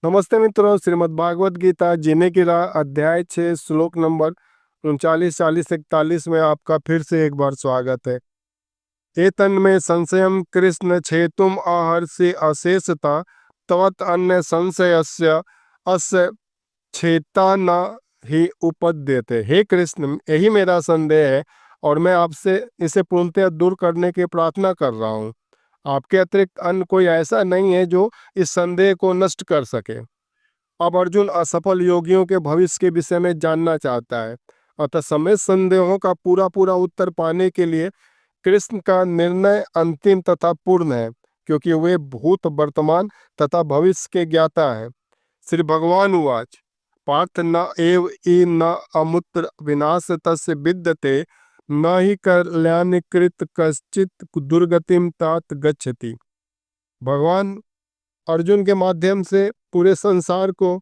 नमस्ते मित्रों, श्रीमद् भागवत गीता जीने की राह अध्याय 6 श्लोक नंबर 39, 40, 41 में आपका फिर से एक बार स्वागत है। एतन्मे संशयम कृष्ण छेतुम आहर्षि अशेषता तवत अन्य संशयस्य अस्य छेता न ही उपद्यते। हे कृष्ण, यही मेरा संदेह है और मैं आपसे इसे पूर्णतः दूर करने की प्रार्थना कर रहा हूँ। आपके अतिरिक्त अन्य कोई ऐसा नहीं है जो इस संदेह को नष्ट कर सके। अब अर्जुन असफल योगियों के भविष्य के विषय में जानना चाहता है, अतः समस्त संदेहों का पूरा पूरा उत्तर पाने के लिए कृष्ण का निर्णय अंतिम तथा पूर्ण है, क्योंकि वे भूत, वर्तमान तथा भविष्य के ज्ञाता हैं। श्री भगवान उवाच पार्थ न एव ई न अमुत्र विनाश तस्य विद्यते न ही कल्याणकृत कश्चित दुर्गतिम तात गच्छति। भगवान अर्जुन के माध्यम से पूरे संसार को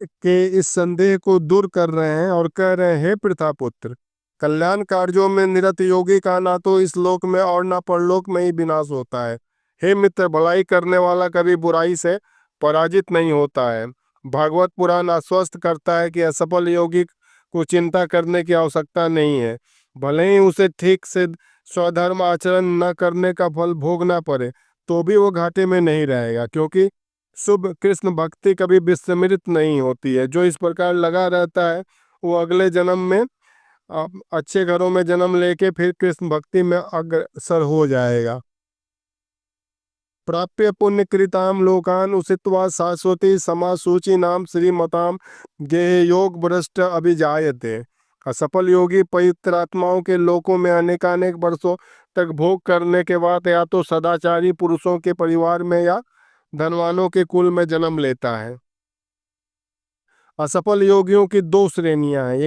के इस संदेह को दूर कर रहे हैं और कह रहे हैं, हे पृथापुत्र, कल्याण कार्यों में निरत योगी का ना तो इस लोक में और ना परलोक में ही विनाश होता है। हे मित्र, भलाई करने वाला कभी बुराई से पराजित नहीं होता है। भागवत पुराण आश्वस्त करता है कि असफल योगी को चिंता करने की आवश्यकता नहीं है। भले ही उसे ठीक से स्वधर्म आचरण न करने का फल भोगना पड़े तो भी वो घाटे में नहीं रहेगा, क्योंकि शुभ कृष्ण भक्ति कभी विस्मृत नहीं होती है। जो इस प्रकार लगा रहता है वो अगले जन्म में अच्छे घरों में जन्म लेके फिर कृष्ण भक्ति में अग्रसर हो जाएगा। प्राप्य पुण्य कृताम लोकान उषित्वा शाश्वती समासूची नाम श्रीमताम गेह योग भ्रष्ट अभिजायते। असफल योगी पवित्र आत्माओं के लोकों में अनेकानेक वर्षों तक भोग करने के बाद या तो सदाचारी पुरुषों के परिवार में या धनवानों के कुल में जन्म लेता है। असफल योगियों की दो श्रेणियां हैं।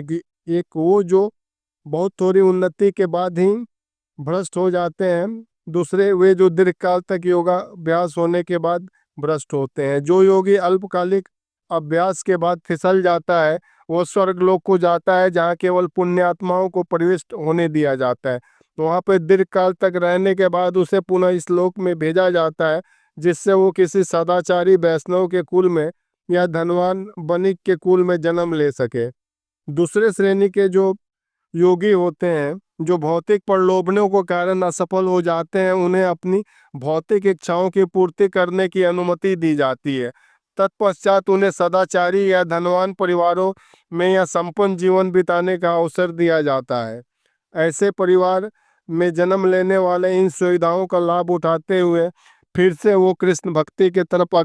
एक वो जो बहुत थोड़ी उन्नति के बाद ही भ्रष्ट हो जाते हैं, दूसरे वे जो दीर्घकाल तक योगा अभ्यास होने के बाद भ्रष्ट होते हैं। जो योगी अल्पकालिक अभ्यास के बाद फिसल जाता है वो स्वर्ग लोक को जाता है, जहाँ केवल पुण्यात्माओं को प्रविष्ट होने दिया जाता है। तो वहाँ पर दीर्घकाल तक रहने के बाद उसे पुनः इस लोक में भेजा जाता है, जिससे वो किसी सदाचारी वैष्णव के कुल में या धनवान वणिक के कुल में जन्म ले सके। दूसरे श्रेणी के जो योगी होते हैं, जो भौतिक प्रलोभनों के कारण असफल हो जाते हैं, उन्हें अपनी भौतिक इच्छाओं की पूर्ति करने की अनुमति दी जाती है। तत्पश्चात उन्हें सदाचारी या धनवान परिवारों में या संपन्न जीवन बिताने का अवसर दिया जाता है। ऐसे परिवार में जन्म लेने वाले इन सुविधाओं का लाभ उठाते हुए फिर से वो कृष्ण भक्ति की तरफ